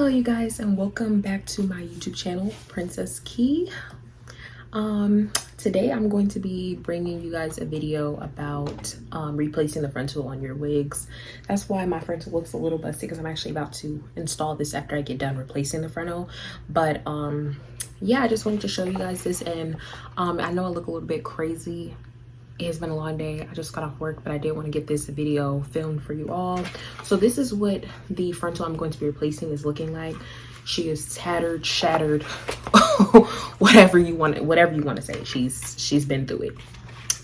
Hello you guys, and welcome back to my YouTube channel, Princess Key. Today I'm going to be bringing you guys a video about replacing the frontal on your wigs. That's why my frontal looks a little busty, because I'm actually about to install this after I get done replacing the frontal. But yeah, I just wanted to show you guys this, and I know I look a little bit crazy. It has been a long day. I just got off work, but I did want to get this video filmed for you all. So this is what the frontal I'm going to be replacing is looking like. She is tattered, shattered, whatever you want to say. She's been through it.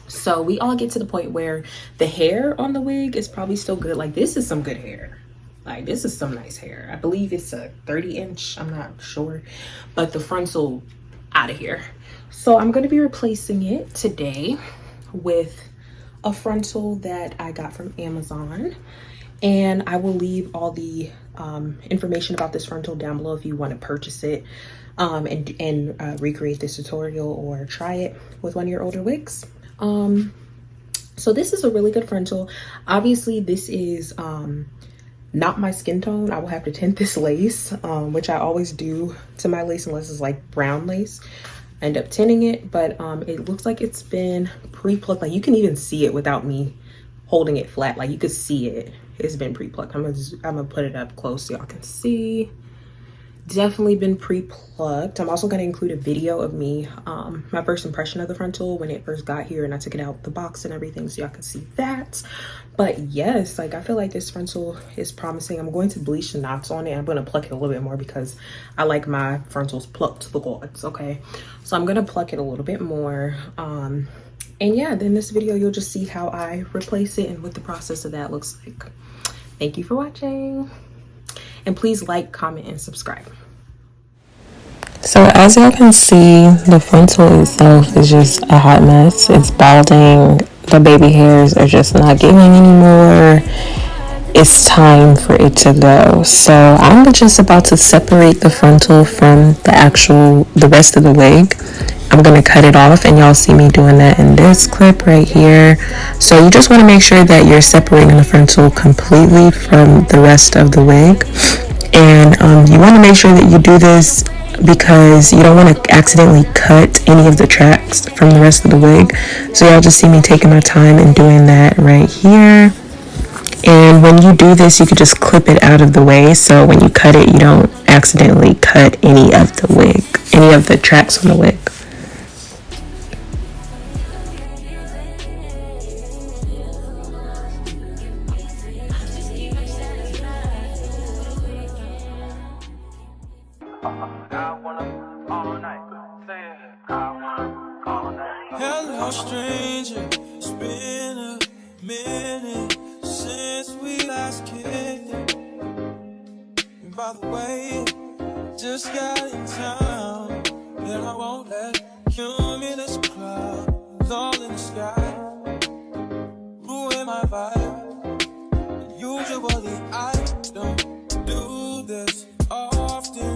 So we all get to the point where the hair on the wig is probably still good. Like, this is some good hair. Like, this is some nice hair. I believe it's a 30-inch. I'm not sure, but the frontal out of here. So I'm going to be replacing it today with a frontal that I got from Amazon, and I will leave all the information about this frontal down below if you want to purchase it and recreate this tutorial or try it with one of your older wigs. So this is a really good frontal. Obviously this is not my skin tone. I will have to tint this lace, which I always do to my lace unless it's like brown lace. End up tinting it, but it looks like it's been pre-plucked. Like, you can even see it without me holding it flat. Like, you could see it's been pre-plucked. I'm gonna put it up close so y'all can see. Definitely been pre-plucked. I'm also gonna include a video of me, my first impression of the frontal when it first got here and I took it out the box and everything, so y'all can see that. But yes, like, I feel like this frontal is promising. I'm going to bleach the knots on it. I'm gonna pluck it a little bit more because I like my frontals plucked to the gods, okay? So I'm gonna pluck it a little bit more. And yeah, then this video you'll just see how I replace it and what the process of that looks like. Thank you for watching. And please like, comment, and subscribe. So as y'all can see, the frontal itself is just a hot mess. It's balding. The baby hairs are just not giving anymore. It's time for it to go. So I'm just about to separate the frontal from the rest of the wig. I'm going to cut it off, and y'all see me doing that in this clip right here. So you just want to make sure that you're separating the frontal completely from the rest of the wig. And you want to make sure that you do this because you don't want to accidentally cut any of the tracks from the rest of the wig. So y'all just see me taking my time and doing that right here. And when you do this, you could just clip it out of the way, so when you cut it, you don't accidentally cut any of the wig, any of the tracks on the wig. Hello, stranger. It's been a minute since we last kicked it. And by the way, just got in town, and I won't let cumulus clouds all in the sky ruin my vibe. And usually I don't do this often,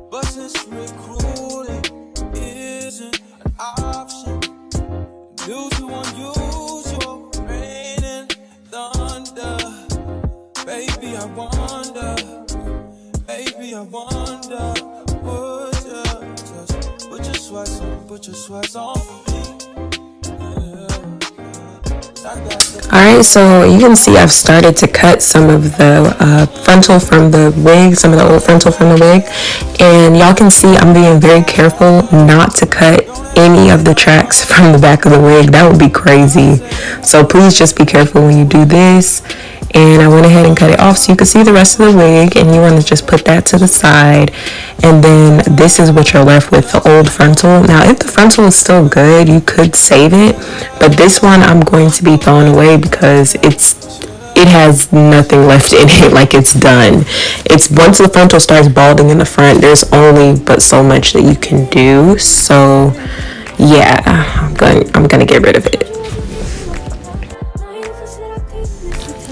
but since recruiting isn't an option due to unusual rain and thunder, baby, I wonder, would you just put your sweats on for me? Alright, so you can see I've started to cut some of the frontal from the wig, some of the old frontal from the wig, and y'all can see I'm being very careful not to cut any of the tracks from the back of the wig. That would be crazy. So please just be careful when you do this. And I went ahead and cut it off so you can see the rest of the wig, and you want to just put that to the side. And then this is what you're left with, the old frontal. Now, if the frontal is still good, you could save it, but this one I'm going to be throwing away because it has nothing left in it. Like, it's done. It's once the frontal starts balding in the front, there's only but so much that you can do. So yeah, I'm gonna get rid of it.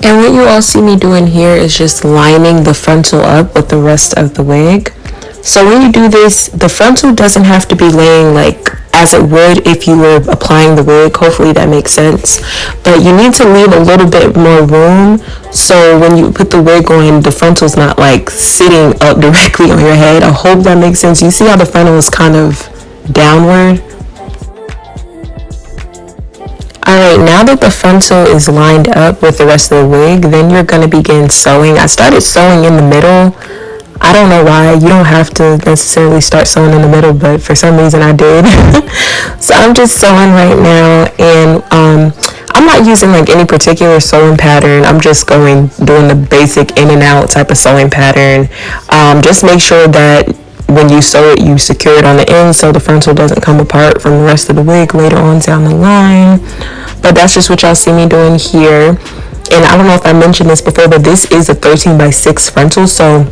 And what you all see me doing here is just lining the frontal up with the rest of the wig. So when you do this, the frontal doesn't have to be laying like as it would if you were applying the wig. Hopefully that makes sense. But you need to leave a little bit more room, so when you put the wig on, the frontal's not like sitting up directly on your head. I hope that makes sense. You see how the frontal is kind of downward? Alright, now that the frontal is lined up with the rest of the wig, then you're going to begin sewing. I started sewing in the middle. I don't know why. You don't have to necessarily start sewing in the middle, but for some reason I did. So I'm just sewing right now, and I'm not using like any particular sewing pattern. I'm just doing the basic in and out type of sewing pattern. Just make sure that when you sew it, you secure it on the end so the frontal doesn't come apart from the rest of the wig later on down the line. But that's just what y'all see me doing here. And I don't know if I mentioned this before, but this is a 13x6 frontal, so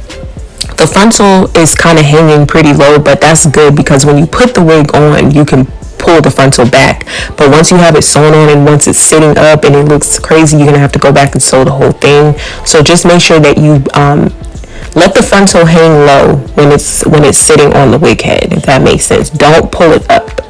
the frontal is kind of hanging pretty low, but that's good because when you put the wig on, you can pull the frontal back. But once you have it sewn on and once it's sitting up and it looks crazy, you're gonna have to go back and sew the whole thing. So just make sure that you let the frontal hang low when it's sitting on the wig head, if that makes sense. Don't pull it up.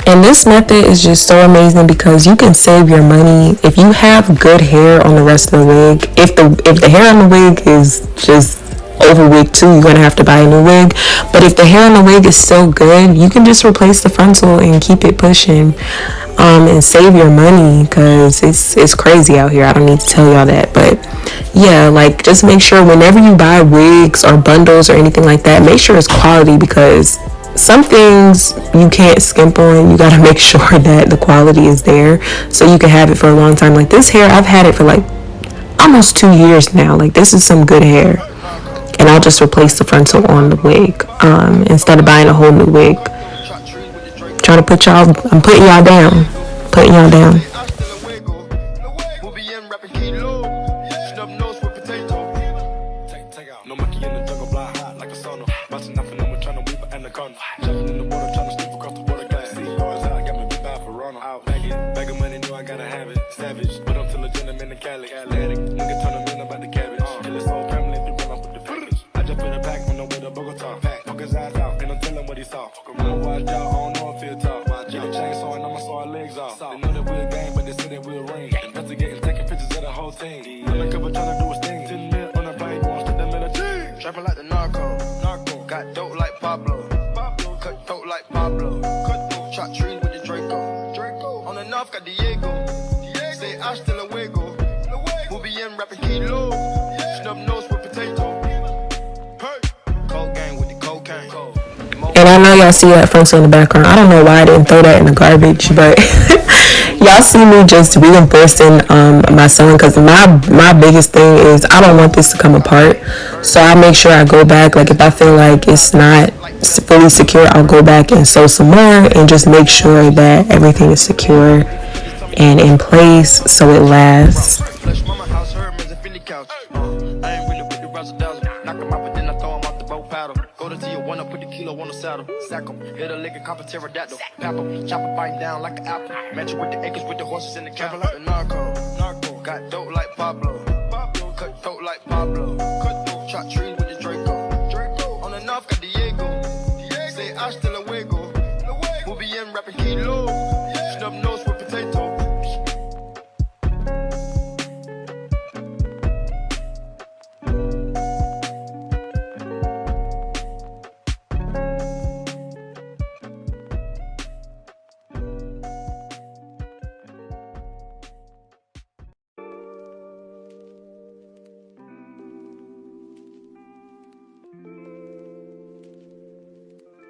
And this method is just so amazing because you can save your money. If you have good hair on the rest of the wig, if the hair on the wig is just over wig 2, you're going to have to buy a new wig. But if the hair on the wig is still good, you can just replace the frontal and keep it pushing, and save your money because it's crazy out here. I don't need to tell y'all that. But yeah, like just make sure whenever you buy wigs or bundles or anything like that, make sure it's quality because some things you can't skimp on. You got to make sure that the quality is there so you can have it for a long time. Like this hair, I've had it for like almost 2 years now. Like this is some good hair. And I'll just replace the frontal on the wig instead of buying a whole new wig. I'm putting y'all down. And I know y'all see that frontal in the background. I don't know why I didn't throw that in the garbage, but y'all see me just reinforcing my sewing because my biggest thing is I don't want this to come apart. So I make sure I go back. Like if I feel like it's not fully secure, I'll go back and sew some more and just make sure that everything is secure and in place so it lasts. Sack 'em, hit a lick and cop a pterodactyl. Pap 'em, chop a bite down like an apple. Match it with the acres with the horses in the cattle. Like the narco, got dope like Pablo. Cut throat like Pablo. Chop trees with the Draco. On the north got Diego. Say hasta luego. We'll be in rapping kilo. Snub nose with potato.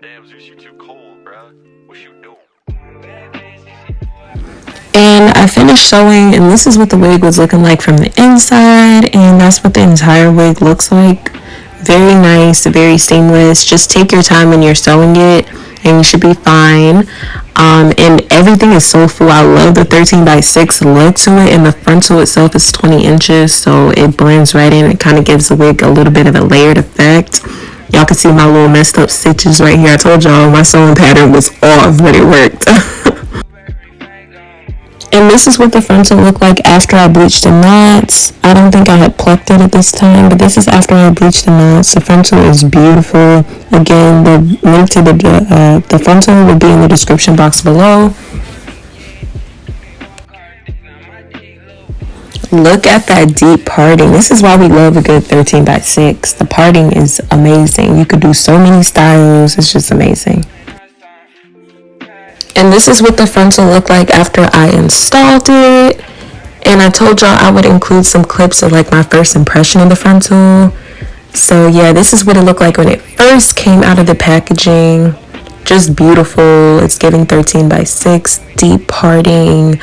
Damn, Zeus, you too cold, bruh. What you doing? And I finished sewing, and this is what the wig was looking like from the inside, and that's what the entire wig looks like. Very nice, very seamless. Just take your time when you're sewing it, and you should be fine. And everything is so full. I love the 13x6 look to it, and the frontal itself is 20 inches, so it blends right in. It kind of gives the wig a little bit of a layered effect. Y'all can see my little messed up stitches right here. I told y'all my sewing pattern was off, but it worked. And this is what the frontal looked like after I bleached the knots. I don't think I had plucked it at this time, but this is after I bleached the knots. The frontal is beautiful. Again, the link to the frontal will be in the description box below. Look at that deep parting. This is why we love a good 13 by 6. The parting is amazing. You could do so many styles. It's just amazing. And this is what the frontal looked like after I installed it. And I told y'all I would include some clips of like my first impression of the frontal. So yeah, this is what it looked like when it first came out of the packaging. Just beautiful. It's giving 13 by 6, deep parting,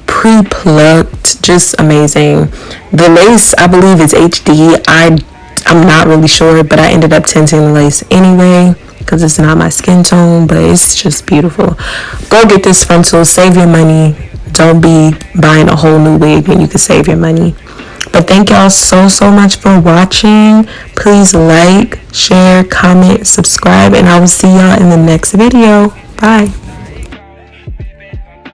pre-plucked, just amazing. The lace, I believe, is HD. I'm not really sure, but I ended up tinting the lace anyway because it's not my skin tone, but it's just beautiful. Go get this frontal, save your money. Don't be buying a whole new wig when you can save your money. But thank y'all so much for watching. Please like, share, comment, subscribe, and I will see y'all in the next video. Bye.